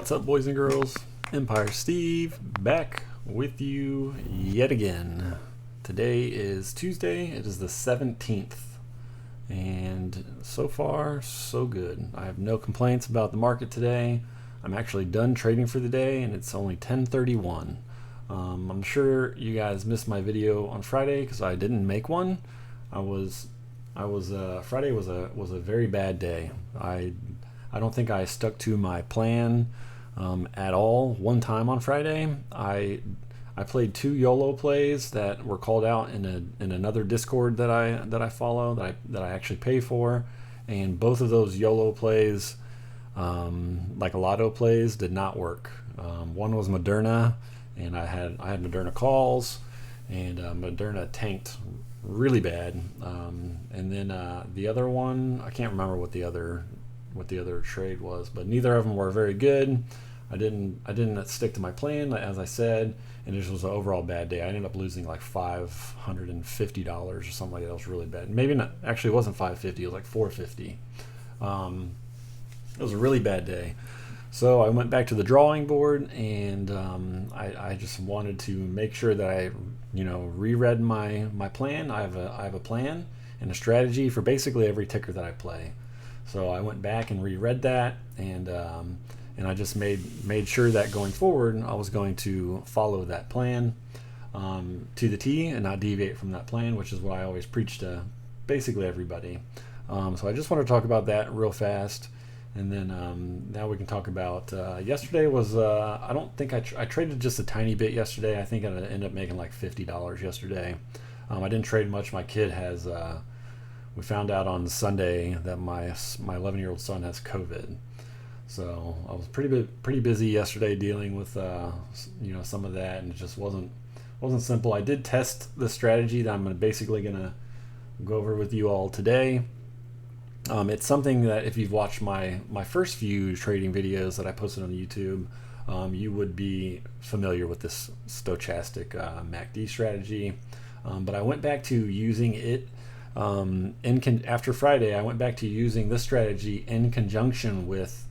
What's up, boys and girls? Empire Steve back with you yet again. Today is Tuesday. It is the 17th, and so far so good. I have no complaints about the market today. I'm actually done trading for the day, and it's only 10:31. I'm sure you guys missed my video on Friday because I didn't make one. Friday was a very bad day. I don't think I stuck to my plan at all. One time on Friday, I played two YOLO plays that were called out in another Discord that I follow, that I actually pay for, and both of those YOLO plays, like a lotto plays, did not work. One was Moderna, and I had Moderna calls, and Moderna tanked really bad. And then the other one, I can't remember what the other trade was, but neither of them were very good. I didn't stick to my plan, as I said, and it was an overall bad day. I ended up losing like $550 or something like that. It was really bad. Maybe not. Actually, it wasn't $550. It was like $450. It was a really bad day. So I went back to the drawing board, and I just wanted to make sure that I reread my plan. I have a plan and a strategy for basically every ticker that I play. So I went back and reread that, and I just made sure that going forward I was going to follow that plan to the T and not deviate from that plan, which is what I always preach to basically everybody. So I just want to talk about that real fast, and then now we can talk about yesterday was I don't think I traded just a tiny bit yesterday. I think I ended up making like $50 yesterday. I didn't trade much. My kid has we found out on Sunday that my 11-year-old son has COVID. So I was pretty busy yesterday dealing with some of that, and it just wasn't simple. I did test the strategy that I'm basically gonna go over with you all today. It's something that if you've watched my first few trading videos that I posted on YouTube, you would be familiar with this stochastic MACD strategy. But I went back to using it after Friday. I went back to using this strategy in conjunction with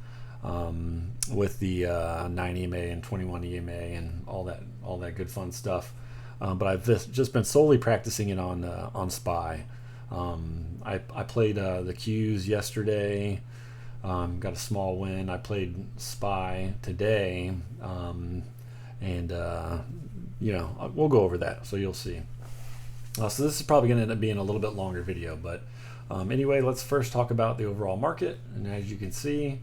the 9 EMA and 21 EMA and all that good fun stuff. But I've just been solely practicing it on SPY. I played the Qs yesterday, got a small win. I played SPY today, and we'll go over that, so you'll see. So this is probably going to end up being a little bit longer video, but anyway, let's first talk about the overall market. And as you can see,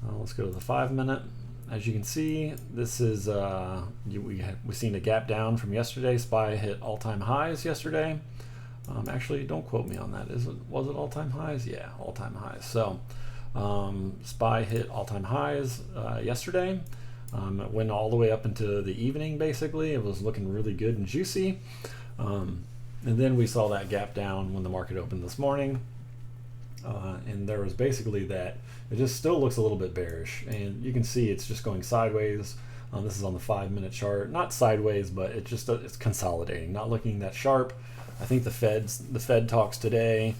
let's go to the 5-minute. As you can see, this is we've seen a gap down from yesterday. SPY hit all-time highs yesterday. Actually, don't quote me on that. Was it all-time highs? Yeah, all-time highs. So SPY hit all-time highs yesterday. It went all the way up into the evening. Basically, it was looking really good and juicy. And then we saw that gap down when the market opened this morning, and there was basically that. It just still looks a little bit bearish, and you can see it's just going sideways. This is on the 5-minute chart, not sideways, but it's consolidating, not looking that sharp. I think the Fed talks today,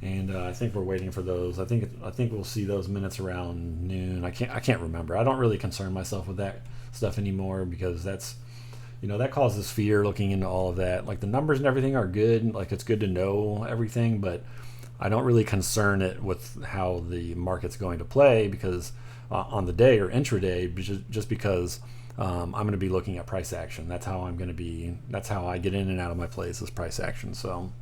and I think we're waiting for those. I think we'll see those minutes around noon. I can't remember. I don't really concern myself with that stuff anymore, because that's that causes fear looking into all of that. Like, the numbers and everything are good. Like, it's good to know everything, but I don't really concern it with how the market's going to play, because on the day or intraday, just because I'm going to be looking at price action. That's how I get in and out of my plays, is price action. So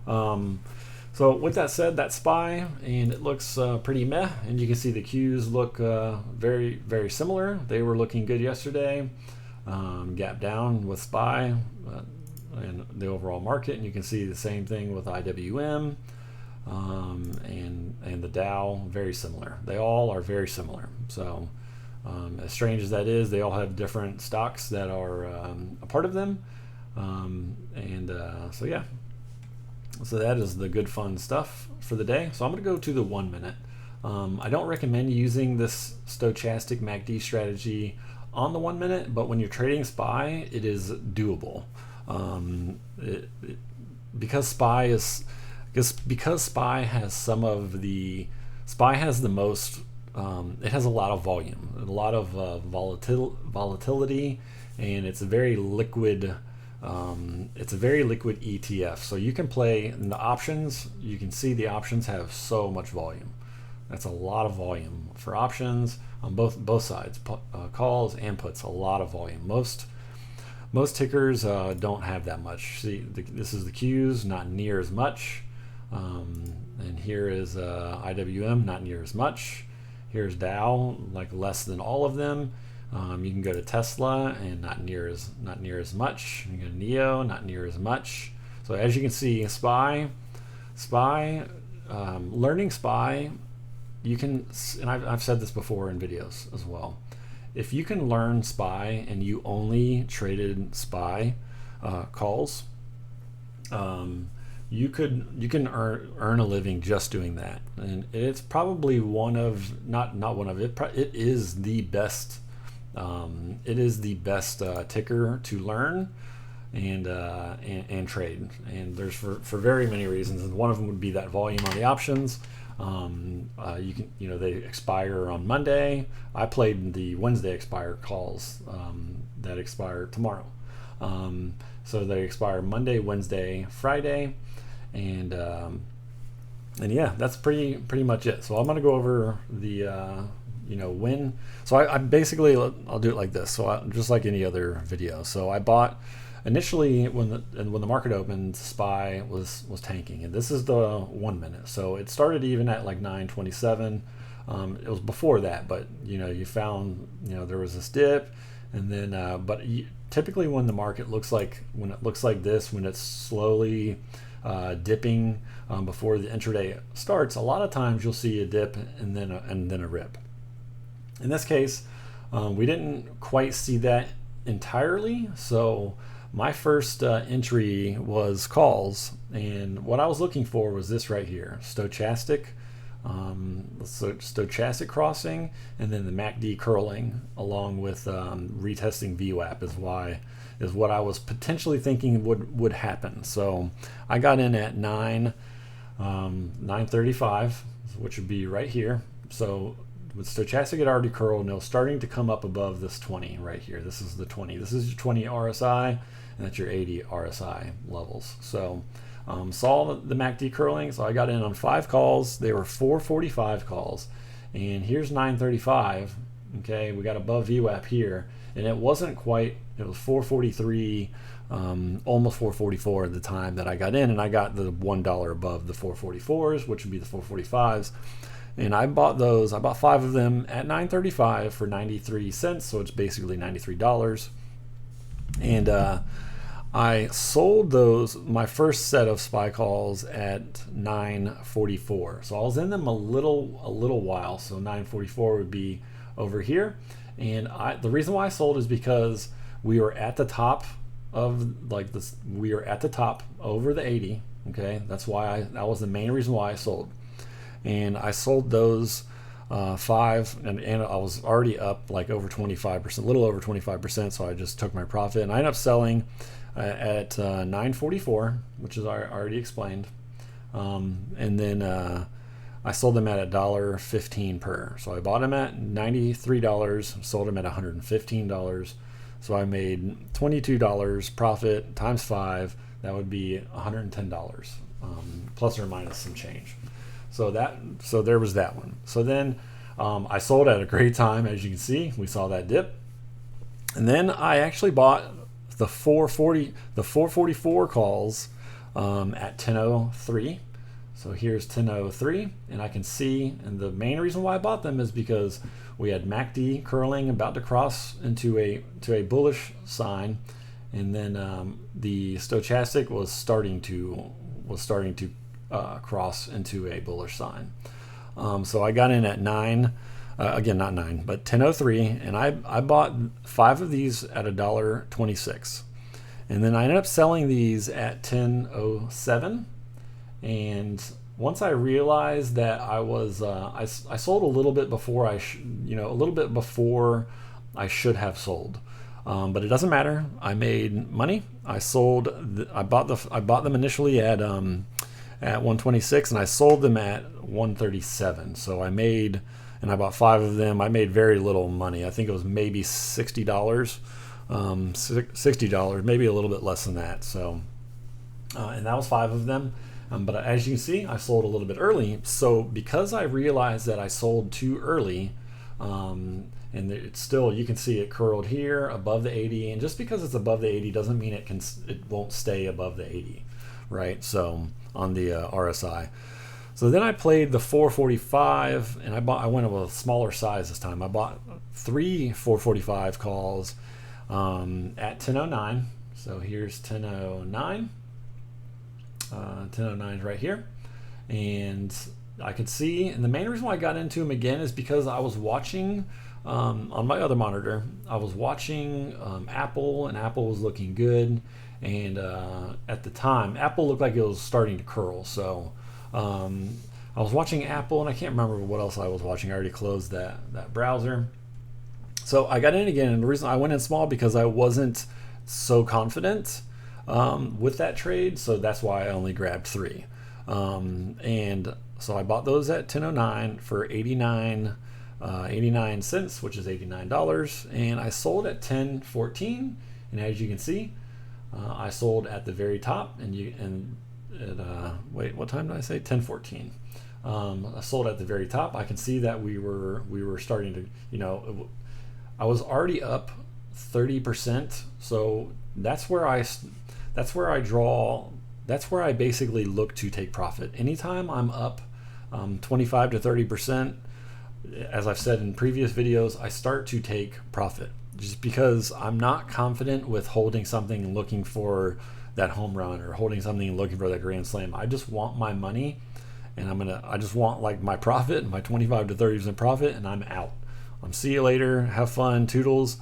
with that said, that's SPY, and it looks pretty meh. And you can see the Qs look very, very similar. They were looking good yesterday. Gap down with SPY and the overall market, and you can see the same thing with IWM and the Dow. Very similar. They all are very similar. So as strange as that is, they all have different stocks that are a part of them, so yeah. So that is the good fun stuff for the day. So I'm going to go to the 1-minute. I don't recommend using this stochastic MACD strategy on the 1-minute, but when you're trading SPY, it is doable. Because SPY has the most it has a lot of volume, a lot of volatility, and it's a very liquid. It's a very liquid ETF. So you can play in the options. You can see the options have so much volume. That's a lot of volume for options on both sides, calls and puts. A lot of volume. Most tickers don't have that much. See, this is the Qs, not near as much. And here is IWM, not near as much. Here's Dow, like less than all of them. You can go to Tesla and not near as much. You can go to Neo, not near as much. So as you can see, SPY, learning SPY, you can, and I've said this before in videos as well. If you can learn SPY and you only traded SPY calls, you can earn a living just doing that, and it's probably one of it is the best. It is the best ticker to learn and trade, and there's for very many reasons, and one of them would be that volume on the options. They expire on Monday. I played the Wednesday expire calls that expire tomorrow. So they expire Monday, Wednesday, Friday, and yeah, that's pretty much it. So I'm gonna go over the when. So I basically, I'll do it like this. So just like any other video. So I bought initially when the market opened, SPY was tanking, and this is the 1 minute. So it started even at like 927. It was before that, but you found there was this dip, and then typically when the market looks like this, when it's slowly dipping before the intraday starts, a lot of times you'll see a dip and then a rip. In this case, we didn't quite see that entirely. So my first entry was calls, and what I was looking for was this right here, stochastic crossing, and then the MACD curling, along with retesting VWAP is what I was potentially thinking would happen. So I got in at 935, which would be right here. So with stochastic, it already curled, and it was starting to come up above this 20 right here. This is the 20. This is your 20 RSI, and that's your 80 RSI levels. So saw the MACD curling, so I got in on 5 calls. They were 445 calls, and here's 935. Okay, we got above VWAP here, and it wasn't quite. It was 443, almost 444 at the time that I got in, and I got the $1 above the 444s, which would be the 445s. And I bought those. I bought 5 of them at 935 for 93 cents, so it's basically $93. And I sold those, my first set of SPY calls, at 944. So I was in them a little while. So 944 would be over here. And the reason why I sold is because we were at the top of this. We were at the top over the 80. Okay, that was the main reason why I sold. And I sold those 5, and I was already up like over 25%, a little over 25%. So I just took my profit, and I ended up selling at 944, which is I already explained. And then I sold them at $1.15 per. So I bought them at $93, sold them at $115. So I made $22 profit times 5. That would be $110, plus or minus some change. So there was that one. So then I sold at a great time. As you can see, we saw that dip, and then I actually bought the 444 calls at 10:03. So here's 10:03, and I can see, and the main reason why I bought them is because we had MACD curling, about to cross into a bullish sign, and then the stochastic was starting to cross into a bullish sign. So I got in at 10:03, and I bought 5 of these at $1.26, and then I ended up selling these at 10:07. And once I realized that I was I sold a little bit before I should have sold, but it doesn't matter. I made money. I bought them initially at 126, and I sold them at 137. So I made and I bought 5 of them. I made very little money. I think it was maybe $60, $60, maybe a little bit less than that. So, and that was 5 of them. But as you can see, I sold a little bit early. So because I realized that I sold too early, and it's still, you can see it curled here above the 80, and just because it's above the 80 doesn't mean it won't stay above the 80, right? So on the RSI. So then I played the 445, and I went with a smaller size this time. I bought 3 445 calls at 10:09. So here's 10:09. 10:09 is right here, and I could see, and the main reason why I got into them again is because I was watching on my other monitor. I was watching Apple, and Apple was looking good, and at the time Apple looked like it was starting to curl. So I was watching Apple, and I can't remember what else I was watching. I already closed that browser. So I got in again, and the reason I went in small because I wasn't so confident with that trade, so that's why I only grabbed 3. And so I bought those at 10:09 for 89 cents, which is $89, and I sold at 10:14. And as you can see, I sold at the very top, wait, what time did I say? 10:14. I sold at the very top. I can see that we were starting to, I was already up 30%, so that's where I basically look to take profit. Anytime I'm up 25 to 30%, as I've said in previous videos, I start to take profit just because I'm not confident with holding something and looking for that home run, or holding something and looking for that grand slam. I just want my money, and I just want like my profit, my 25 to 30% profit, and I'm out. See you later, have fun, toodles.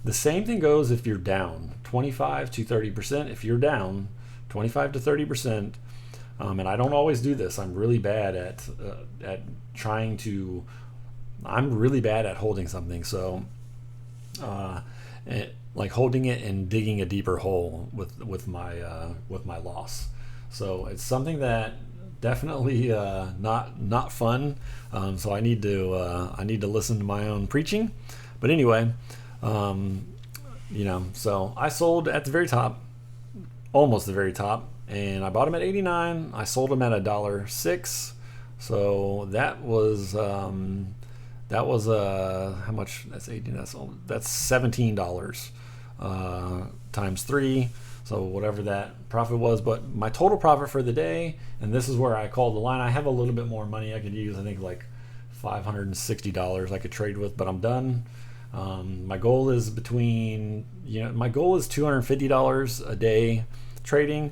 The same thing goes if you're down 25 to 30%. If you're down 25 to 30%, and I don't always do this. I'm really bad at I'm really bad at holding something. So, like holding it and digging a deeper hole with my loss. So it's something that definitely not fun. So I need to listen to my own preaching. But anyway. So I sold at the very top, almost the very top, and I bought them at 89. I sold them at $1.06. So that was how much? That's 18. That's $17 times 3. So whatever that profit was, but my total profit for the day, and this is where I called the line. I have a little bit more money I could use. I think like $560 I could trade with, but I'm done. My goal is $250 a day trading.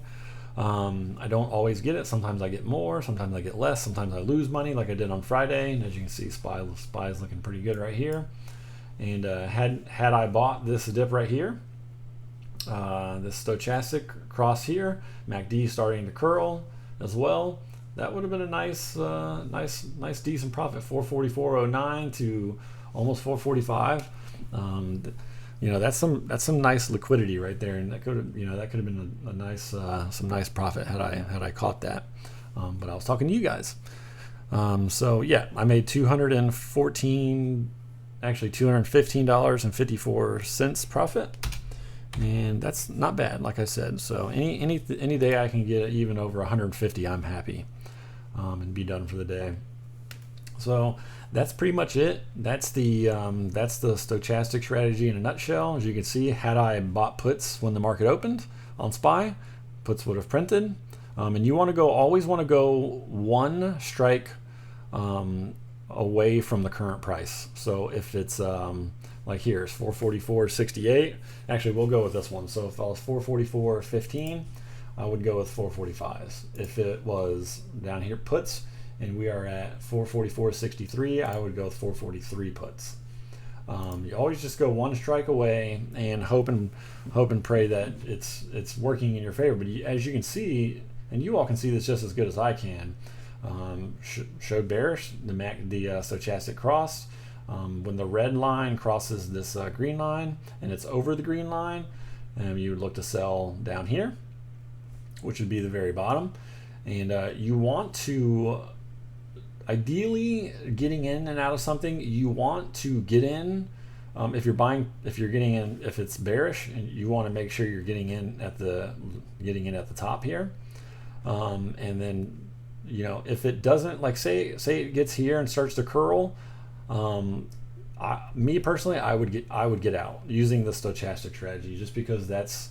I don't always get it. Sometimes I get more, sometimes I get less, sometimes I lose money like I did on Friday. And as you can see, SPY is looking pretty good right here. And had I bought this dip right here, this stochastic cross here, MACD starting to curl as well, that would have been a nice decent profit. 444.09 to almost 445. That's some nice liquidity right there, and that could have been a nice some nice profit had I caught that. But I was talking to you guys. So yeah, I made $215.54 profit, and that's not bad, like I said. So any day I can get even over 150, I'm happy, and be done for the day. So that's pretty much it. That's the stochastic strategy in a nutshell. As you can see, had I bought puts when the market opened on SPY, puts would have printed. And you always want to go one strike away from the current price. So if it's like here, it's 444.68. Actually, we'll go with this one. So if I was 444.15, I would go with 445s. If it was down here puts, and we are at 444.63, I would go with 443 puts. You always just go one strike away and hope and pray that it's working in your favor. But as you can see, and you all can see this just as good as I can, showed bearish. The stochastic cross. When the red line crosses this green line and it's over the green line, you would look to sell down here, which would be the very bottom. And you want to ideally, getting in and out of something, you want to get in. If you're getting in, if it's bearish, and you want to make sure you're getting in at the top here, and then if it doesn't, like say it gets here and starts to curl, me personally, I would get out using the stochastic strategy, just because that's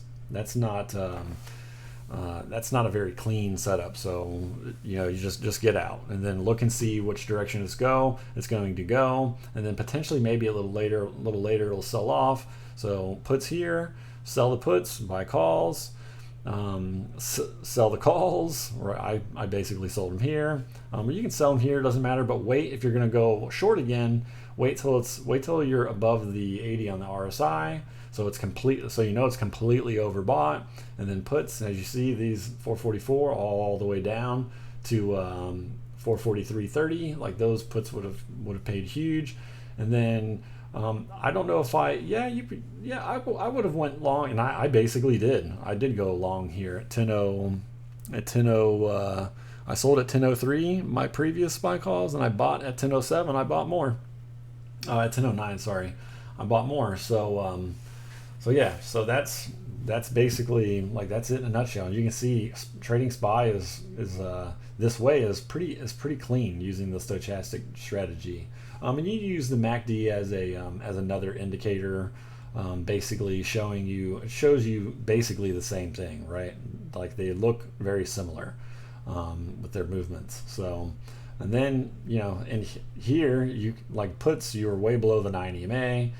not a very clean setup. So you just get out and then look and see which direction it's going to go, and then potentially maybe a little later it'll sell off. So puts here, sell the puts, buy calls, sell the calls. I basically sold them here. You can sell them here, doesn't matter, but wait, if you're going to go short again, wait till you're above the 80 on the RSI. So it's complete. So it's completely overbought, and then puts, as you see, these 444 all the way down to 443.30. Like those puts would have paid huge, and then I don't know if I would have went long, and I basically did. I did go long here at 10:0 I sold at 10:03 my previous buy calls, and I bought at 10:07. I bought more at 10:09. Sorry, I bought more. So that's basically, like, that's it in a nutshell. You can see trading SPY is this way is pretty clean using the stochastic strategy. And you use the MACD as another indicator, basically it shows you basically the same thing, right? Like they look very similar with their movements. So, and then and here you like puts, you're way below the 9 EMA.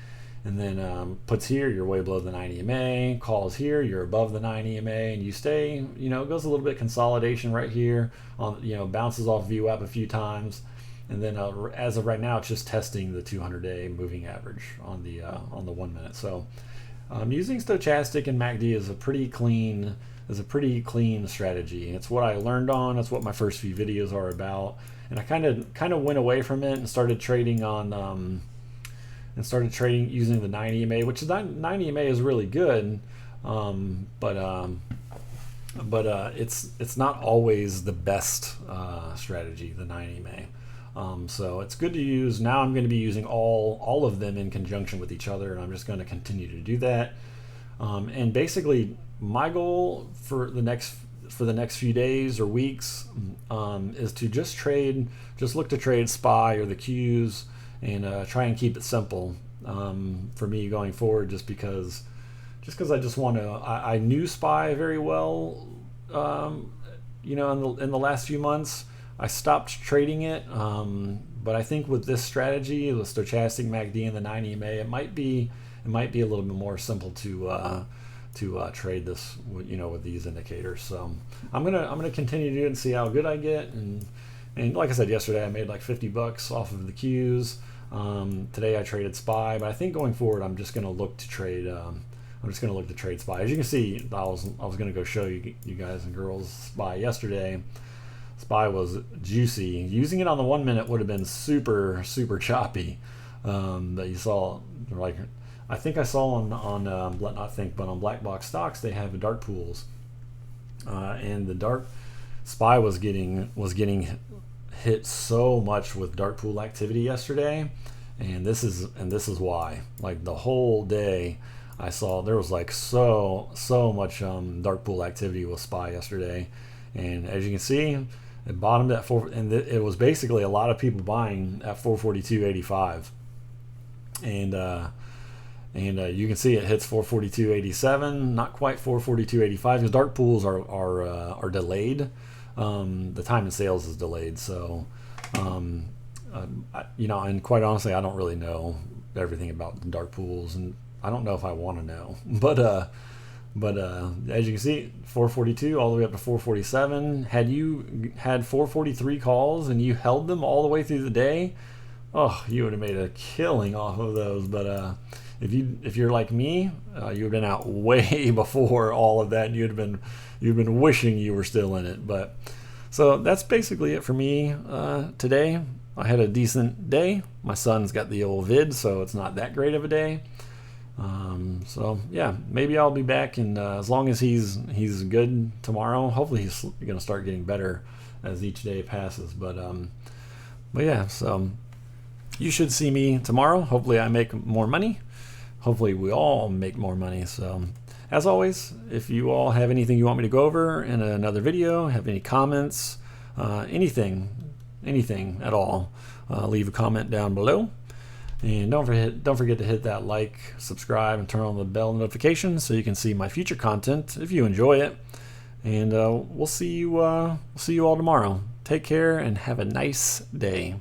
And then puts here, you're way below the 9 EMA. Calls here, you're above the 9 EMA, and you stay. It goes a little bit consolidation right here. Bounces off VWAP a few times, and then as of right now, it's just testing the 200-day moving average on the 1 minute. So using stochastic and MACD is a pretty clean strategy. It's what I learned on. It's what my first few videos are about, and I kind of went away from it and started trading on. Using the 9 EMA, which is 9 EMA is really good, but it's not always the best strategy, the 9 EMA. So it's good to use. Now I'm going to be using all of them in conjunction with each other, and I'm just going to continue to do that. And basically, my goal for the next few days or weeks is to just look to trade SPY or the Qs, and try and keep it simple for me going forward, just because I just want to. I knew SPY very well, in the last few months. I stopped trading it, but I think with this strategy, the stochastic MACD and the 9 EMA, it might be a little bit more simple to trade this, with these indicators. So I'm gonna continue to do it and see how good I get. And like I said yesterday, I made like $50 off of the Qs. Today I traded SPY, but I think going forward, I'm just going to look to trade. SPY. As you can see, I was going to go show you guys and girls SPY yesterday. SPY was juicy. Using it on the 1 minute would have been super choppy. That you saw, like, I think I saw on Black Box Stocks, they have dark pools, and the dark SPY was getting hit so much with dark pool activity yesterday, and this is why. Like the whole day, I saw there was like so much dark pool activity with SPY yesterday, and as you can see, it bottomed at 4, and it was basically a lot of people buying at 442.85, and you can see it hits 442.87, not quite 442.85, because dark pools are delayed. The time in sales is delayed, so and quite honestly, I don't really know everything about dark pools, and I don't know if I want to know. But as you can see, 442 all the way up to 447. Had you had 443 calls and you held them all the way through the day, you would have made a killing off of those. But if you're like me, you have been out way before all of that, and you've been wishing you were still in it. But so that's basically it for me today. I had a decent day. My son's got the old vid, so it's not that great of a day. So yeah, maybe I'll be back, and as long as he's good tomorrow, hopefully he's gonna start getting better as each day passes. But But yeah, so you should see me tomorrow. Hopefully I make more money. Hopefully we all make more money. So as always, if you all have anything you want me to go over in another video, have any comments, anything at all, leave a comment down below. And don't forget to hit that like, subscribe, and turn on the bell notification so you can see my future content if you enjoy it. And we'll see you all tomorrow. Take care and have a nice day.